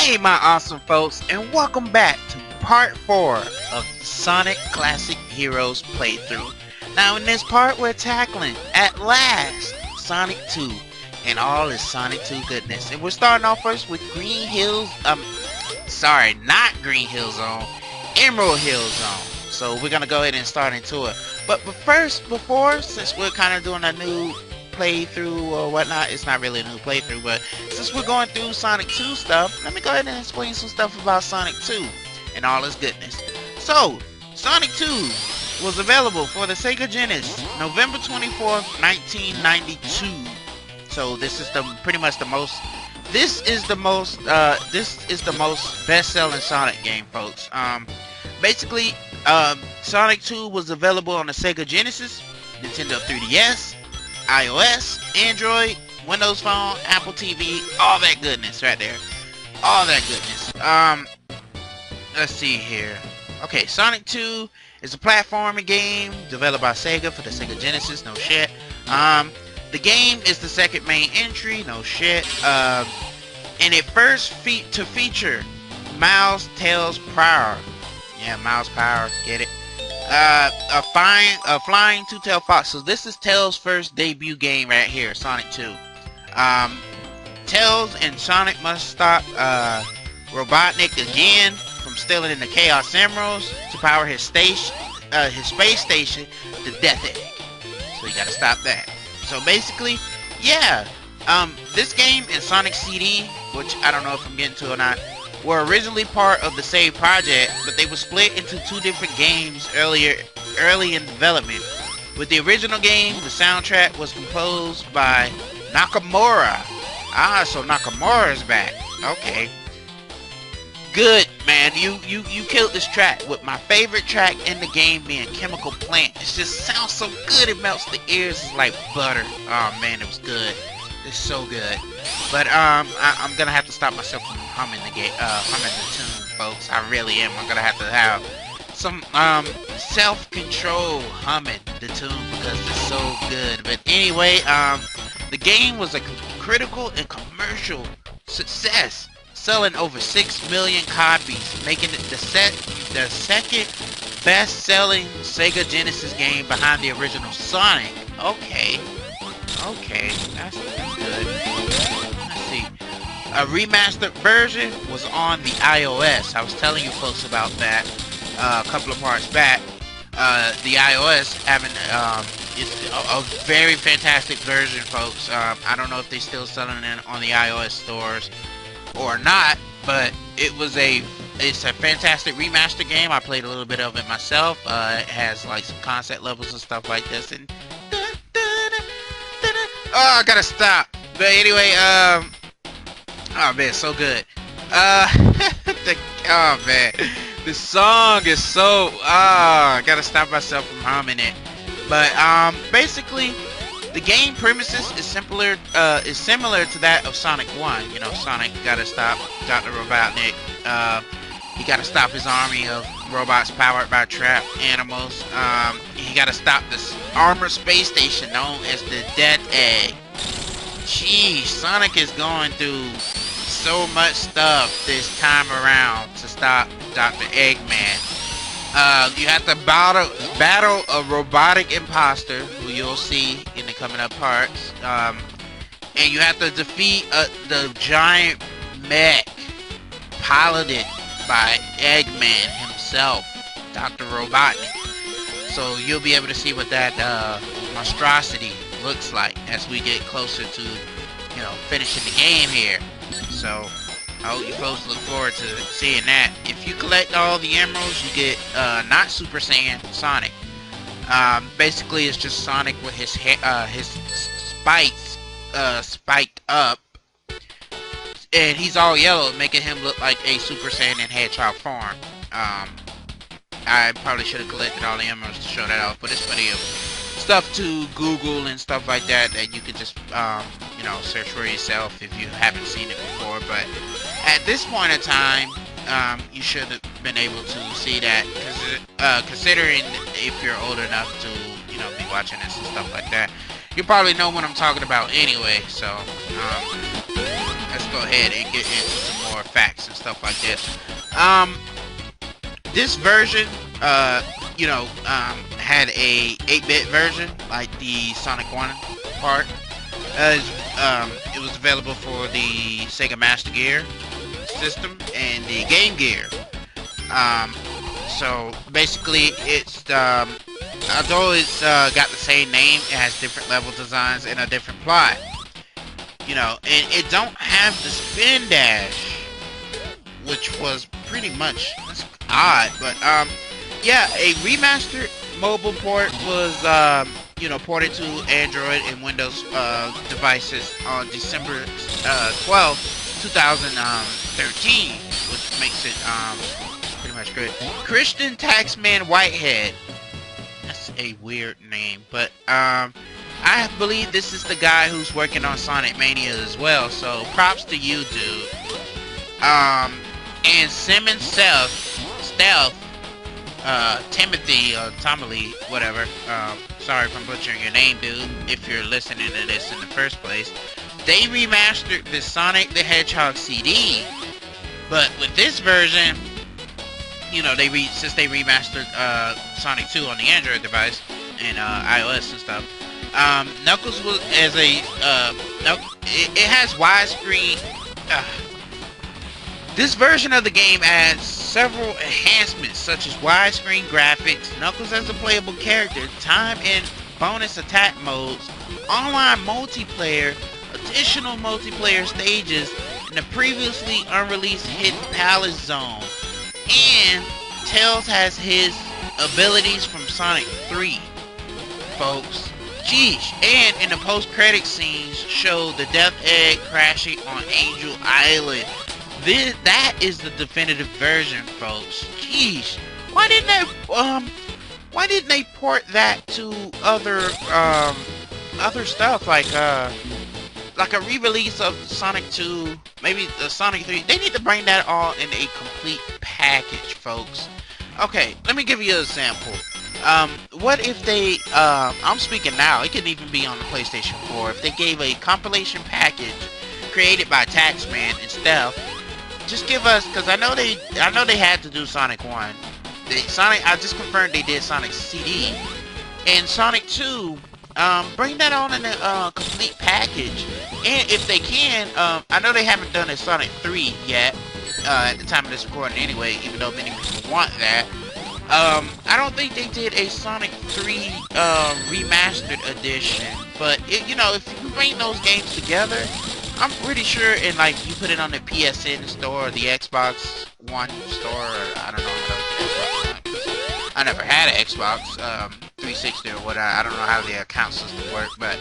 Hey my awesome folks, and welcome back to part 4 of the Sonic Classic Heroes playthrough. Now in this part we're tackling, at last, Sonic 2 and all his Sonic 2 goodness. And we're starting off first with Green Hill, not Green Hill Zone, Emerald Hill Zone. So we're gonna go ahead and start into it. But since we're kind of doing a new playthrough or whatnot, it's not really a new playthrough, but since we're going through Sonic 2 stuff, let me go ahead and explain some stuff about Sonic 2 and all its goodness. So, Sonic 2 was available for the Sega Genesis November 24th, 1992. So this is the most best-selling Sonic game, folks. Basically, Sonic 2 was available on the Sega Genesis, Nintendo 3DS, iOS, Android, Windows Phone, Apple TV, all that goodness right there. All that goodness. Let's see here. Okay, Sonic 2 is a platforming game developed by Sega for the Sega Genesis, no shit. The game is the second main entry, no shit. And it first feature Miles Tails Prower. Yeah, Miles Power, get it? A flying two-tailed fox. So this is Tails' first debut game right here, Sonic 2. Tails and Sonic must stop Robotnik again from stealing the Chaos Emeralds to power his space station, the Death Egg. So you gotta stop that. So basically, yeah, this game and Sonic CD, which I don't know if I'm getting to or not, were originally part of the same project, but they were split into two different games early in development. With the original game, the soundtrack was composed by Nakamura. Ah, so Nakamura's back. Okay. Good, man. You killed this track with my favorite track in the game being Chemical Plant. It just sounds so good. It melts the ears. It's like butter. Oh man, it was good. It's so good. But I'm gonna have to stop myself from humming the tune, folks. I really am. I'm gonna have to have some self-control humming the tune because it's so good. But anyway, the game was a critical and commercial success, selling over 6 million copies, making it the second best-selling Sega Genesis game behind the original Sonic. Okay, that's good. Let's see. A remastered version was on the iOS. I was telling you folks about that a couple of parts back. The iOS having it's a very fantastic version, folks. I don't know if they're still selling it on the iOS stores or not, but it's a fantastic remastered game. I played a little bit of it myself. It has like some concept levels and stuff like this, and oh, I gotta stop. But anyway, oh man, so good. Oh man, the song is so. I gotta stop myself from humming it. But basically, the game premises is similar to that of Sonic 1. You know, Sonic gotta stop Dr. Robotnik. He gotta stop his army of robots powered by trapped animals. He gotta stop this armored space station known as the Death Egg. Jeez, Sonic is going through so much stuff this time around to stop Dr. Eggman. You have to battle a robotic imposter who you'll see in the coming up parts. And you have to defeat the giant mech piloted by Eggman himself, Dr. Robotnik. So you'll be able to see what that monstrosity looks like as we get closer to, you know, finishing the game here. So I hope you folks look forward to seeing that. If you collect all the emeralds, you get not Super Saiyan Sonic. Basically, it's just Sonic with his spikes spiked up, and he's all yellow, making him look like a Super Saiyan Hedgehog form. I probably should have collected all the emeralds to show that off, but it's plenty of stuff to Google and stuff like that you could just you know, search for yourself if you haven't seen it before. But at this point in time, you should have been able to see that, considering if you're old enough to, you know, be watching this and stuff like that. You probably know what I'm talking about anyway. So let's go ahead and get into some more facts and stuff like this. This version, had a 8-bit version, like the Sonic 1 part. It was available for the Sega Master Gear system and the Game Gear. So basically, it's although it's got the same name, it has different level designs and a different plot. And it don't have the spin dash, which was pretty much odd. But yeah, a remastered mobile port was ported to Android and Windows devices on December 12th, 2013, which makes it pretty much good. Christian Taxman Whitehead. That's a weird name, but I believe this is the guy who's working on Sonic Mania as well, so props to you, dude. And Simmons Stealth, Timothy or Tommy, whatever. Sorry if I'm butchering your name, dude, if you're listening to this in the first place. They remastered the Sonic the Hedgehog CD, but with this version, since they remastered Sonic 2 on the Android device and iOS and stuff, Knuckles was it has widescreen. This version of the game adds several enhancements such as widescreen graphics, Knuckles as a playable character, time and bonus attack modes, online multiplayer, additional multiplayer stages, and the previously unreleased Hidden Palace Zone. And Tails has his abilities from Sonic 3, folks. Jeez. And in the post-credit scenes show the Death Egg crashing on Angel Island. That is the definitive version, folks. Jeez. Why didn't they port that to other stuff like a re-release of Sonic 2, maybe the Sonic 3? They need to bring that all in a complete package, folks. Okay, let me give you an example. What if they, I'm speaking now, it could even be on the PlayStation 4, if they gave a compilation package created by Taxman and Stealth. Just give us, because I know they had to do Sonic 1. I just confirmed they did Sonic CD. And Sonic 2, bring that on in a complete package. And if they can, I know they haven't done a Sonic 3 yet, at the time of this recording anyway, even though many people want that. I don't think they did a Sonic 3 remastered edition, but if you bring those games together, I'm pretty sure, and like you put it on the PSN store or the Xbox One store, or I don't know what Xbox. I never had an Xbox 360 or what. I don't know how the account system works, but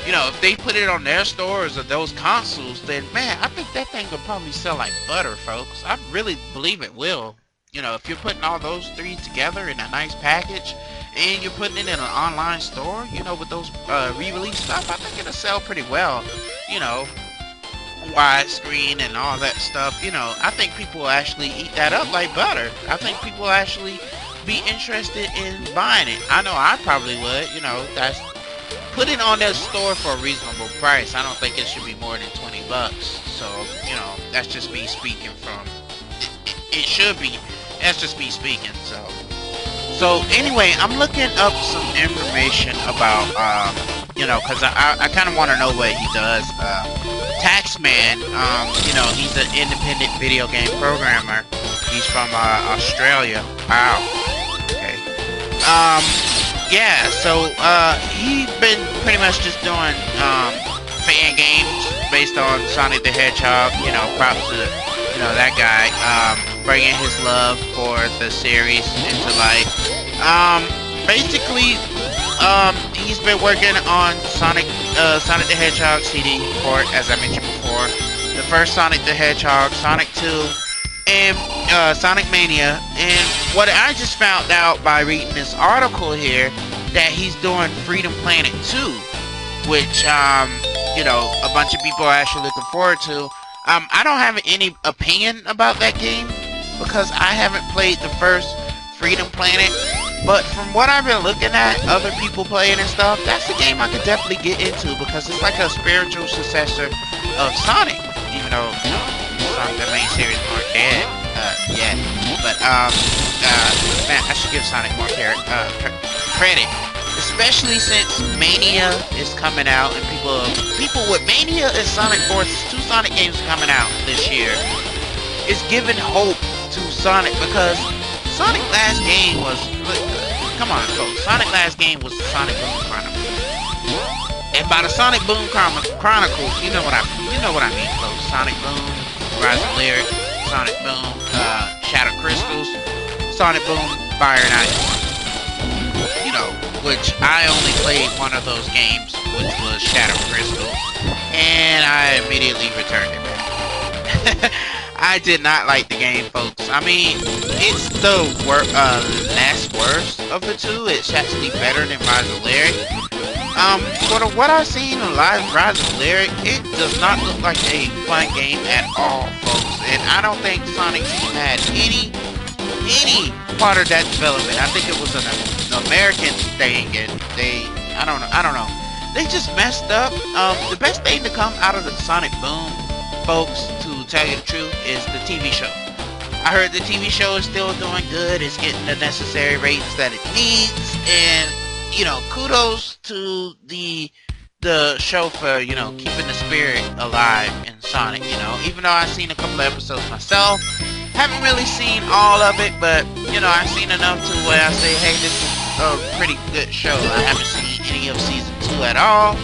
if they put it on their stores or those consoles, then man, I think that thing could probably sell like butter, folks. I really believe it will. If you're putting all those three together in a nice package, and you're putting it in an online store, with those re-release stuff, I think it'll sell pretty well. Widescreen and all that stuff. I think people will actually eat that up like butter. I think people will actually be interested in buying it. I know I probably would. That's put it on their store for a reasonable price. I don't think it should be more than $20. So that's just me speaking from. It should be. That's just me speaking. So anyway, I'm looking up some information about because I kind of want to know what he does. Taxman, he's an independent video game programmer. He's from Australia. Wow. Okay. Yeah. So he's been pretty much just doing fan games based on Sonic the Hedgehog. Props to that guy. Bringing his love for the series into life. Basically, he's been working on Sonic the Hedgehog CD port, as I mentioned before. The first Sonic the Hedgehog, Sonic 2, and Sonic Mania. And what I just found out by reading this article here, that he's doing Freedom Planet 2, which a bunch of people are actually looking forward to. I don't have any opinion about that game because I haven't played the first Freedom Planet. But from what I've been looking at, other people playing and stuff, that's a game I could definitely get into because it's like a spiritual successor of Sonic. even though Sonic the main series aren't dead yet. But man, I should give Sonic more credit, especially since Mania is coming out, and people with Mania and Sonic Forces, 2 Sonic games coming out this year, is giving hope to Sonic, because Sonic last game was, come on folks, Sonic last game was Sonic Boom Chronicles. And by the Sonic Boom Chronicles, you know what I mean, folks. Sonic Boom, Rise of Lyric, Sonic Boom, Shadow Crystals, Sonic Boom, Fire and Ice. You know, which I only played one of those games, which was Shadow Crystal, and I immediately returned it back. I did not like the game, folks. I mean, it's the less worst of the 2. It's actually better than Rise of Lyric. For what I've seen in Rise of Lyric, it does not look like a fun game at all, folks. And I don't think Sonic Team had any part of that development. I think it was an American thing, and I don't know. They just messed up. The best thing to come out of the Sonic Boom, folks, to tell you the truth, is the TV show. I heard the TV show is still doing good. It's getting the necessary ratings that it needs, and you know, kudos to the show for, you know, keeping the spirit alive in Sonic, you know. Even though I've seen a couple of episodes myself, haven't really seen all of it, but, you know, I've seen enough to where I say, hey, this is a pretty good show. I haven't seen any of season 2 at all.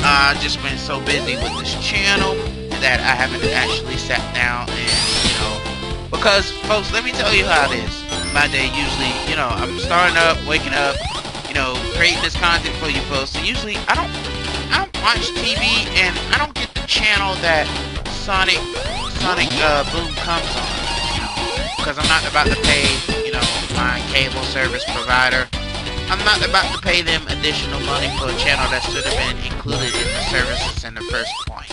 I've just been so busy with this channel that I haven't actually sat down and, you know, because, folks, let me tell you how it is. My day usually, you know, I'm starting up, waking up, you know, creating this content for you folks. And usually I don't watch TV, and I don't get the channel that Sonic Boom comes on, you know, because I'm not about to pay, you know, my cable service provider. I'm not about to pay them additional money for a channel that should have been included in the services in the first point.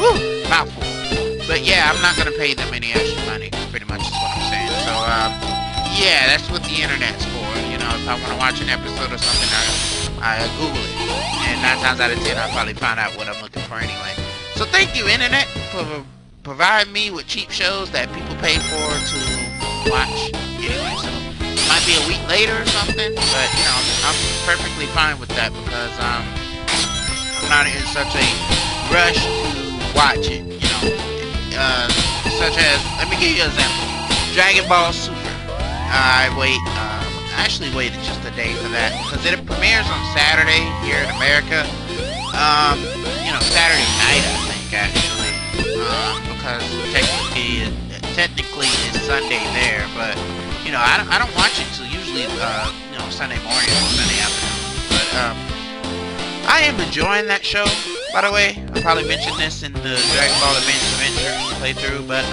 Woo, mouthful. But yeah, I'm not gonna pay them any extra money. Pretty much is what I'm saying. So yeah, that's what the internet's for. You know, if I want to watch an episode or something, I Google it. And 9 times out of 10, I'll probably find out what I'm looking for anyway. So thank you, internet, for providing me with cheap shows that people pay for to watch. Anyway, so it might be a week later or something, but, you know, I'm perfectly fine with that, because I'm not in such a rush to watch it, you know. Such as, let me give you an example. Dragon Ball Super. I actually waited just a day for that, because it premieres on Saturday here in America. You know, Saturday night, I think, actually, because technically it's Sunday there, but you know, I don't watch it till usually you know, Sunday morning or Sunday afternoon. But I am enjoying that show. By the way, I probably mentioned this in the Dragon Ball Adventure playthrough, but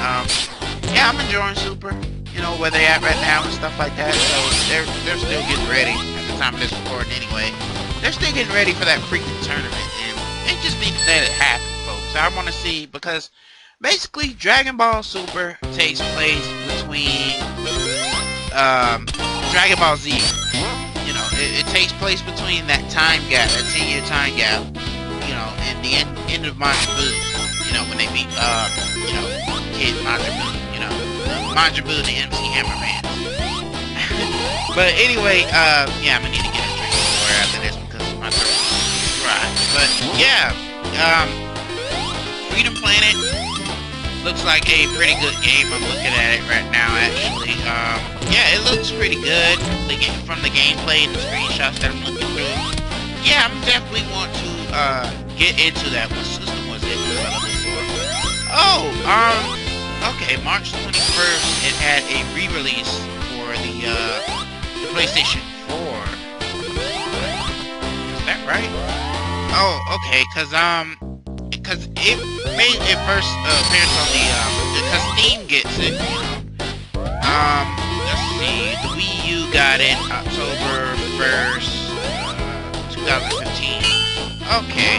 yeah, I'm enjoying Super. You know, where they at right now and stuff like that. So they're still getting ready at the time of this recording anyway. They're still getting ready for that freaking tournament, and they just need to let it happen, folks. I want to see, because basically Dragon Ball Super takes place between Dragon Ball Z. You know, it takes place between that time gap, that 10-year time gap, you know, and the end of Majin Buu. You know, when they meet you know, Kid Majin Buu, you know, Majin Buu, the MC Hammer Man. But anyway, yeah, I'm gonna need to get a drink of water after this because my throat is dry. But yeah, Freedom Planet looks like a pretty good game. I'm looking at it right now, actually. Yeah, it looks pretty good. From the gameplay and the screenshots that I'm looking through. Yeah, I'm definitely want to get into that. What system was it developed for? Oh, okay, March 21st, it had a re-release for the PlayStation 4. Is that right? Oh, okay, cause it made it first appearance on the because Steam gets it, you know. Let's see, the Wii U got it October 1st, 2015. Okay,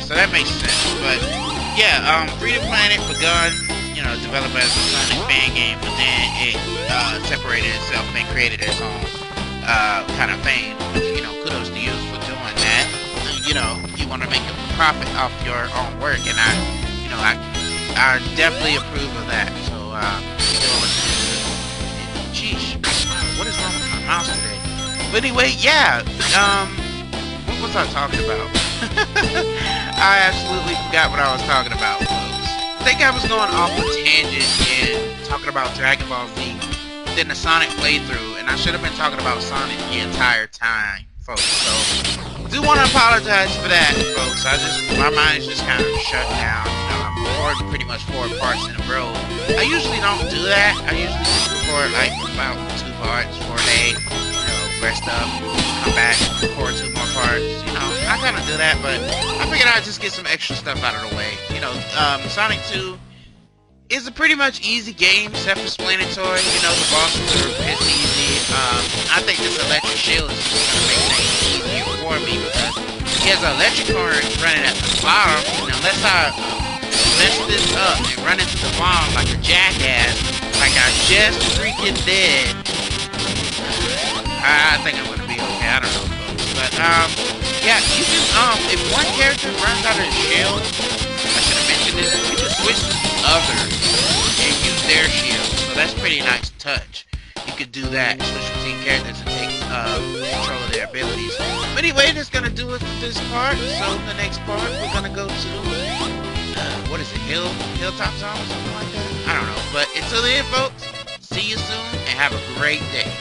so that makes sense. But yeah, Freedom Planet begun, you know, developed as a Sonic fan game, but then it separated itself and created its own kind of thing. You know, kudos to you for doing that. You know, you want to make a profit off your own work, and I you know, I definitely approve of that. So, sheesh, what is wrong with my mouse today? But anyway, yeah, what was I talking about? I absolutely forgot what I was talking about, folks. I think I was going off a tangent and talking about Dragon Ball Z, then the Sonic playthrough, and I should have been talking about Sonic the entire time, folks. So, do want to apologize for that, folks. My mind is just kind of shut down. You know, I'm recording pretty much 4 parts in a row. I usually don't do that. I usually just record like about 2 parts for a day. You know, rest up, come back, record 2 more parts. You know, I kind of do that, but I figured I'd just get some extra stuff out of the way. You know, Sonic 2 is a pretty much easy game, self-explanatory. You know, the bosses are pretty easy. I think this electric shield is just gonna make things easier for me because he has an electric current running at the bottom, and unless I mess this up and run into the bomb like a jackass, like I just freaking did, I think I'm gonna be okay. I don't know, folks. But yeah, you can if one character runs out of the shield, I should have mentioned this. You can switch to the other and use their shield, so that's pretty nice touch. You could do that, switch between characters and take control of their abilities. But anyway, that's gonna do it for this part. So in the next part, we're gonna go to what is it, Hilltop Zone or something like that? I don't know. But until then, folks, see you soon and have a great day.